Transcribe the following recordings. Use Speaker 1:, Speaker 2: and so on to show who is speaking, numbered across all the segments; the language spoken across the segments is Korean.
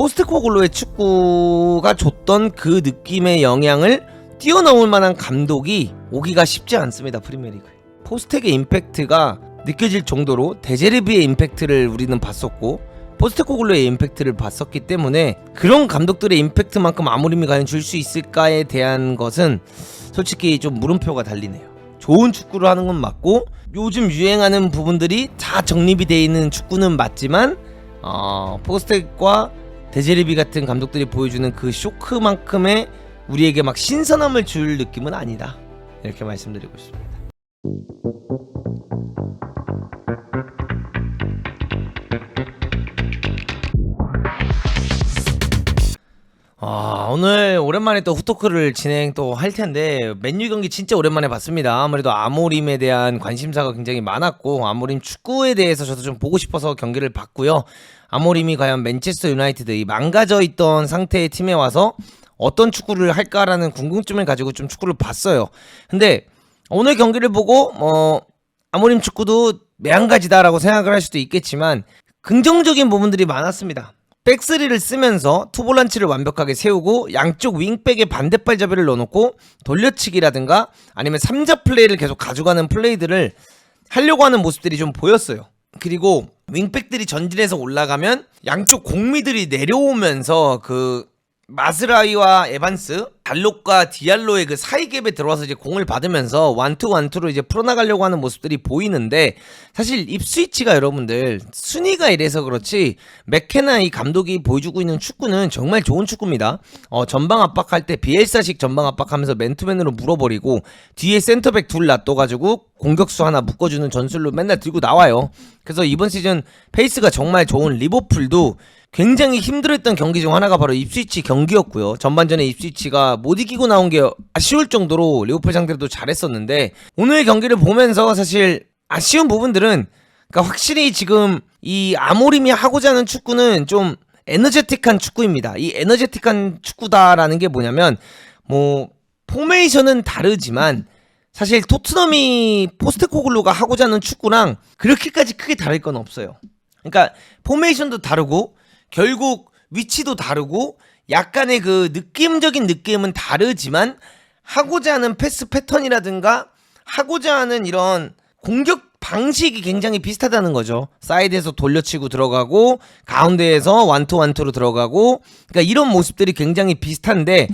Speaker 1: 포스테코글로의 축구가 줬던 그 느낌의 영향을 뛰어넘을 만한 감독이 오기가 쉽지 않습니다. 프리미어리그에 포스텍의 임팩트가 느껴질 정도로 데제르비의 임팩트를 우리는 봤었고 포스테코글로의 임팩트를 봤었기 때문에 그런 감독들의 임팩트만큼 아모림이 과연 줄 수 있을까에 대한 것은 솔직히 좀 물음표가 달리네요. 좋은 축구를 하는 건 맞고 요즘 유행하는 부분들이 다 정립이 되어 있는 축구는 맞지만 포스텍과 데제르비 같은 감독들이 보여주는 그 쇼크만큼의 우리에게 막 신선함을 줄 느낌은 아니다, 이렇게 말씀드리고 싶습니다. 오늘 오랜만에 또 후토크를 진행 또 할 텐데 맨유 경기 진짜 오랜만에 봤습니다. 아무래도 아모림에 대한 관심사가 굉장히 많았고 아모림 축구에 대해서 저도 좀 보고 싶어서 경기를 봤고요. 아모림이 과연 맨체스터 유나이티드 이 망가져 있던 상태의 팀에 와서 어떤 축구를 할까라는 궁금증을 가지고 좀 축구를 봤어요. 근데 오늘 경기를 보고 아모림 축구도 매한가지다라고 생각을 할 수도 있겠지만 긍정적인 부분들이 많았습니다. 백스리를 쓰면서 투볼란치를 완벽하게 세우고 양쪽 윙백에 반대발 자비를 넣어놓고 돌려치기라든가 아니면 3자 플레이를 계속 가져가는 플레이들을 하려고 하는 모습들이 좀 보였어요. 그리고 윙백들이 전진해서 올라가면 양쪽 공미들이 내려오면서 그 마스라이와 에반스, 달록과 디알로의 그 사이 갭에 들어와서 이제 공을 받으면서 원투로 이제 풀어나가려고 하는 모습들이 보이는데, 사실 입스위치가 여러분들 순위가 이래서 그렇지 맥케나 이 감독이 보여주고 있는 축구는 정말 좋은 축구입니다. 전방 압박할 때 비엘사식 전방 압박하면서 맨투맨으로 물어버리고 뒤에 센터백 둘 놔둬가지고 공격수 하나 묶어주는 전술로 맨날 들고 나와요. 그래서 이번 시즌 페이스가 정말 좋은 리버풀도 굉장히 힘들었던 경기 중 하나가 바로 입스위치 경기였고요. 전반전에 입스위치가 못 이기고 나온 게 아쉬울 정도로 리버풀 상대로도 잘했었는데, 오늘 경기를 보면서 사실 아쉬운 부분들은, 그러니까 확실히 지금 이 아모림이 하고자 하는 축구는 좀 에너제틱한 축구입니다. 이 에너제틱한 축구다라는 게 뭐냐면, 포메이션은 다르지만 사실 토트넘이 포스테코글루가 하고자 하는 축구랑 그렇게까지 크게 다를 건 없어요. 그러니까 포메이션도 다르고 결국 위치도 다르고 약간의 그 느낌적인 느낌은 다르지만 하고자 하는 패스 패턴이라든가 하고자 하는 이런 공격 방식이 굉장히 비슷하다는 거죠. 사이드에서 돌려치고 들어가고 가운데에서 원투로 들어가고, 그러니까 이런 모습들이 굉장히 비슷한데,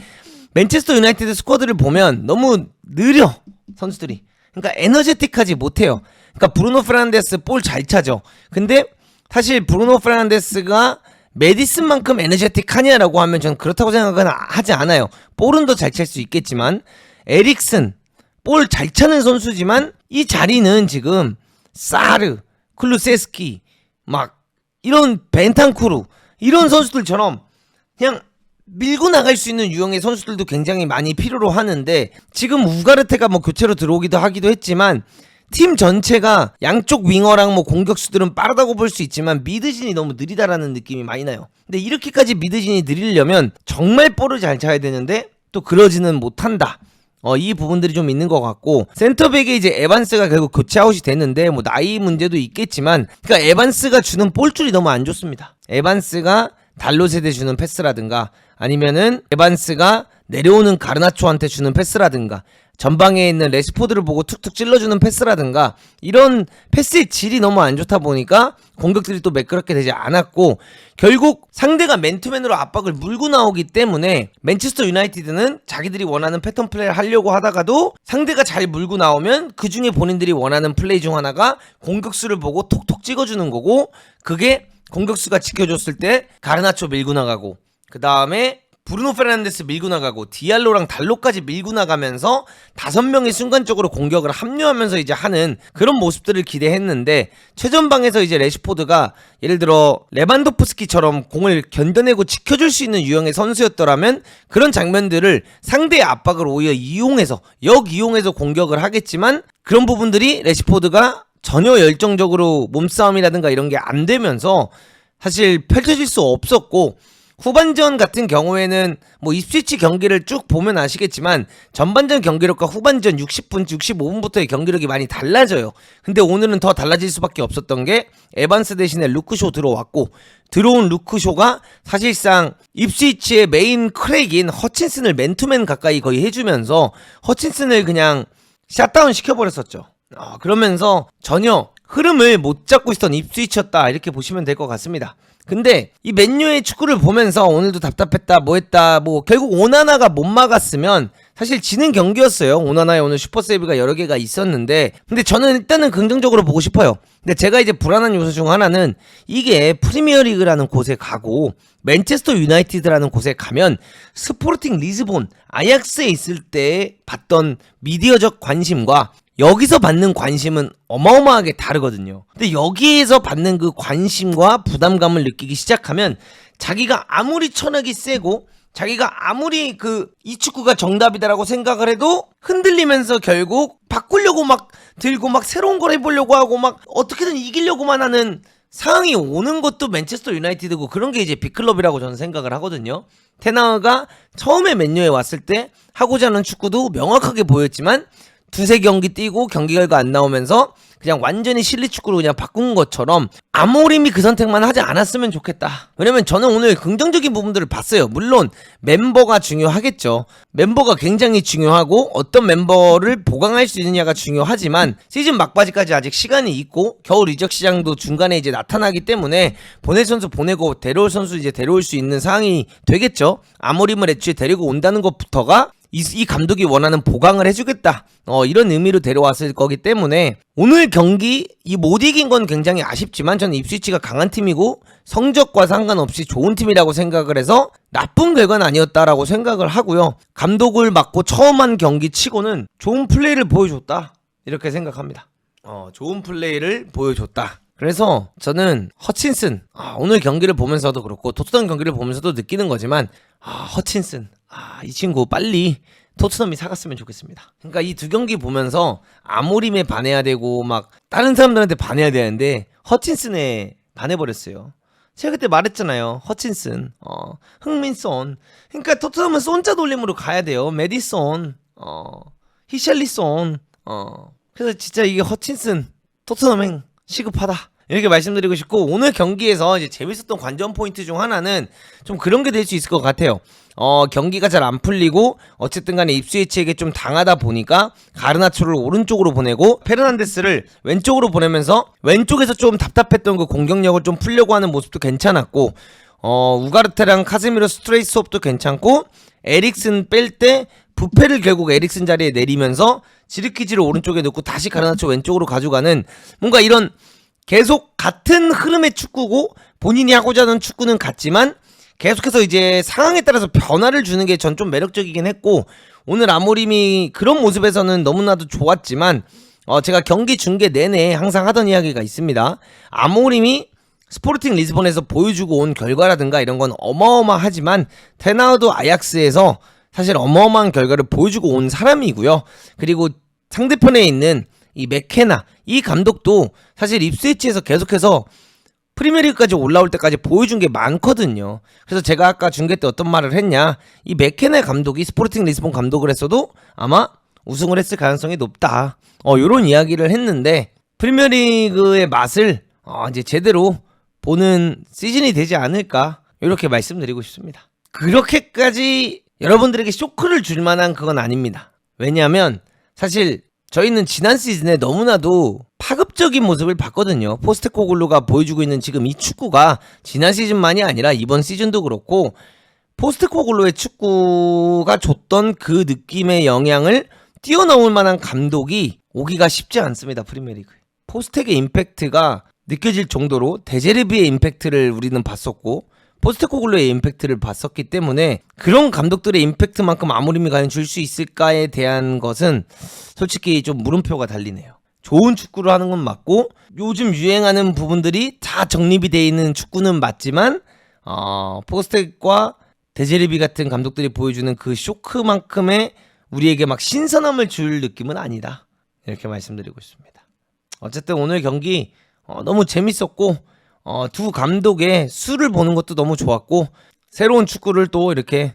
Speaker 1: 맨체스터 유나이티드 스쿼드를 보면 너무 느려 선수들이. 그러니까 에너제틱하지 못해요. 그러니까 브루노 페르난데스 볼 잘 차죠. 근데 사실 브루노 페르난데스가 메디슨만큼 에너제틱하냐라고 하면 저는 그렇다고 생각은 하지 않아요. 볼은 더 잘 찰 수 있겠지만, 에릭슨 볼 잘 차는 선수지만 이 자리는 지금 사르, 클루세스키, 막 이런 벤탄쿠르 이런 선수들처럼 그냥 밀고 나갈 수 있는 유형의 선수들도 굉장히 많이 필요로 하는데, 지금 우가르테가 교체로 들어오기도 하기도 했지만 팀 전체가 양쪽 윙어랑 공격수들은 빠르다고 볼 수 있지만 미드진이 너무 느리다라는 느낌이 많이 나요. 근데 이렇게까지 미드진이 느리려면 정말 볼을 잘 차야 되는데 또 그러지는 못한다. 이 부분들이 좀 있는 것 같고, 센터백에 이제 에반스가 결국 교체 아웃이 됐는데 나이 문제도 있겠지만, 그러니까 에반스가 주는 볼줄이 너무 안 좋습니다. 에반스가 달롯에 주는 패스라든가 아니면은 에반스가 내려오는 가르나초한테 주는 패스라든가 전방에 있는 레시포드를 보고 툭툭 찔러주는 패스라든가 이런 패스의 질이 너무 안 좋다 보니까 공격들이 또 매끄럽게 되지 않았고, 결국 상대가 맨투맨으로 압박을 물고 나오기 때문에 맨체스터 유나이티드는 자기들이 원하는 패턴 플레이를 하려고 하다가도 상대가 잘 물고 나오면 그 중에 본인들이 원하는 플레이 중 하나가 공격수를 보고 톡톡 찍어주는 거고, 그게 공격수가 지켜줬을 때 가르나초 밀고 나가고 그 다음에 브루노 페르난데스 밀고 나가고 디알로랑 달로까지 밀고 나가면서 5명이 순간적으로 공격을 합류하면서 이제 하는 그런 모습들을 기대했는데, 최전방에서 이제 레시포드가 예를 들어 레반도프스키처럼 공을 견뎌내고 지켜줄 수 있는 유형의 선수였더라면 그런 장면들을 상대의 압박을 오히려 역이용해서 공격을 하겠지만, 그런 부분들이 레시포드가 전혀 열정적으로 몸싸움이라든가 이런 게 안 되면서 사실 펼쳐질 수 없었고, 후반전 같은 경우에는 뭐 입스위치 경기를 쭉 보면 아시겠지만 전반전 경기력과 후반전 60분, 65분부터의 경기력이 많이 달라져요. 근데 오늘은 더 달라질 수밖에 없었던 게 에반스 대신에 루크쇼 들어왔고, 들어온 루크쇼가 사실상 입스위치의 메인 크랙인 허친슨을 맨투맨 가까이 거의 해주면서 허친슨을 그냥 샷다운 시켜버렸었죠. 그러면서 전혀 흐름을 못 잡고 있었던 입스위치였다, 이렇게 보시면 될 것 같습니다. 근데 이 맨유의 축구를 보면서 오늘도 답답했다, 뭐했다, 뭐 결국 오나나가 못 막았으면 사실 지는 경기였어요. 오나나의 오늘 슈퍼세이브가 여러 개가 있었는데, 근데 저는 일단은 긍정적으로 보고 싶어요. 근데 제가 이제 불안한 요소 중 하나는 이게 프리미어리그라는 곳에 가고 맨체스터 유나이티드라는 곳에 가면 스포르팅 리스본, 아약스에 있을 때 받던 미디어적 관심과 여기서 받는 관심은 어마어마하게 다르거든요. 근데 여기에서 받는 그 관심과 부담감을 느끼기 시작하면 자기가 아무리 철학이 세고 자기가 아무리 이 축구가 정답이다라고 생각을 해도 흔들리면서 결국 바꾸려고 막 들고 막 새로운 걸 해보려고 하고 막 어떻게든 이기려고만 하는 상황이 오는 것도 맨체스터 유나이티드고, 그런 게 이제 빅클럽이라고 저는 생각을 하거든요. 테나가 처음에 맨유에 왔을 때 하고자 하는 축구도 명확하게 보였지만 두세 경기 뛰고 경기 결과 안 나오면서 그냥 완전히 실리 축구로 그냥 바꾼 것처럼 아모림이 그 선택만 하지 않았으면 좋겠다. 왜냐면 저는 오늘 긍정적인 부분들을 봤어요. 물론 멤버가 중요하겠죠. 멤버가 굉장히 중요하고 어떤 멤버를 보강할 수 있느냐가 중요하지만 시즌 막바지까지 아직 시간이 있고 겨울 이적 시장도 중간에 이제 나타나기 때문에 보낼 선수 보내고 데려올 선수 이제 데려올 수 있는 상황이 되겠죠. 아모림을 애초에 데리고 온다는 것부터가 이 감독이 원하는 보강을 해주겠다, 이런 의미로 데려왔을 거기 때문에 오늘 경기 못 이긴 건 굉장히 아쉽지만 저는 입스위치가 강한 팀이고 성적과 상관없이 좋은 팀이라고 생각을 해서 나쁜 결과는 아니었다라고 생각을 하고요. 감독을 맡고 처음 한 경기 치고는 좋은 플레이를 보여줬다, 이렇게 생각합니다. 좋은 플레이를 보여줬다. 그래서 저는 허친슨, 오늘 경기를 보면서도 그렇고 토트넘 경기를 보면서도 느끼는 거지만 허친슨, 이 친구 빨리 토트넘이 사갔으면 좋겠습니다. 그러니까 이 두 경기 보면서 아모림에 반해야 되고 막 다른 사람들한테 반해야 되는데 허친슨에 반해버렸어요. 제가 그때 말했잖아요. 허친슨, 흥민손. 그러니까 토트넘은 손자 돌림으로 가야 돼요. 메디손, 히샬리손. 그래서 진짜 이게 허친슨 토트넘행 시급하다, 이렇게 말씀드리고 싶고, 오늘 경기에서 이제 재밌었던 관전 포인트 중 하나는 좀 그런 게 될 수 있을 것 같아요. 경기가 잘 안 풀리고 어쨌든 간에 입스위치에게 좀 당하다 보니까 가르나초를 오른쪽으로 보내고 페르난데스를 왼쪽으로 보내면서 왼쪽에서 좀 답답했던 그 공격력을 좀 풀려고 하는 모습도 괜찮았고, 우가르테랑 카세미로 스트레이트 수업도 괜찮고, 에릭슨 뺄 때 부페를 결국 에릭슨 자리에 내리면서 지르키지를 오른쪽에 넣고 다시 가르나초 왼쪽으로 가져가는, 뭔가 이런 계속 같은 흐름의 축구고 본인이 하고자 하는 축구는 같지만 계속해서 이제 상황에 따라서 변화를 주는 게 전 좀 매력적이긴 했고, 오늘 아모림이 그런 모습에서는 너무나도 좋았지만 제가 경기 중계 내내 항상 하던 이야기가 있습니다. 아모림이 스포르팅 리스본에서 보여주고 온 결과라든가 이런 건 어마어마하지만 테나우도 아약스에서 사실 어마어마한 결과를 보여주고 온 사람이고요. 그리고 상대편에 있는 이 맥케나, 이 감독도 사실 입스위치에서 계속해서 프리미어리그까지 올라올 때까지 보여준 게 많거든요. 그래서 제가 아까 중계 때 어떤 말을 했냐, 이 맥케나 감독이 스포르팅 리스본 감독을 했어도 아마 우승을 했을 가능성이 높다, 요런 이야기를 했는데 프리미어리그의 맛을 이제 제대로 보는 시즌이 되지 않을까, 이렇게 말씀드리고 싶습니다. 그렇게까지 여러분들에게 쇼크를 줄 만한 그건 아닙니다. 왜냐하면 사실 저희는 지난 시즌에 너무나도 파급적인 모습을 봤거든요. 포스테코글루가 보여주고 있는 지금 이 축구가 지난 시즌만이 아니라 이번 시즌도 그렇고 포스테코글루의 축구가 줬던 그 느낌의 영향을 뛰어넘을 만한 감독이 오기가 쉽지 않습니다. 프리미어리그에. 포스텍의 임팩트가 느껴질 정도로 데제르비의 임팩트를 우리는 봤었고 포스테코글루의 임팩트를 봤었기 때문에 그런 감독들의 임팩트만큼 아모림이 과연 줄 수 있을까에 대한 것은 솔직히 좀 물음표가 달리네요. 좋은 축구를 하는 건 맞고 요즘 유행하는 부분들이 다 정립이 되어 있는 축구는 맞지만 포스텍과 데제르비 같은 감독들이 보여주는 그 쇼크만큼의 우리에게 막 신선함을 줄 느낌은 아니다, 이렇게 말씀드리고 싶습니다. 어쨌든 오늘 경기 너무 재밌었고 두 감독의 수를 보는 것도 너무 좋았고 새로운 축구를 또 이렇게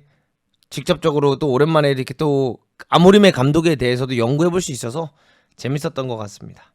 Speaker 1: 직접적으로 또 오랜만에 이렇게 또 아모림의 감독에 대해서도 연구해 볼 수 있어서 재밌었던 것 같습니다.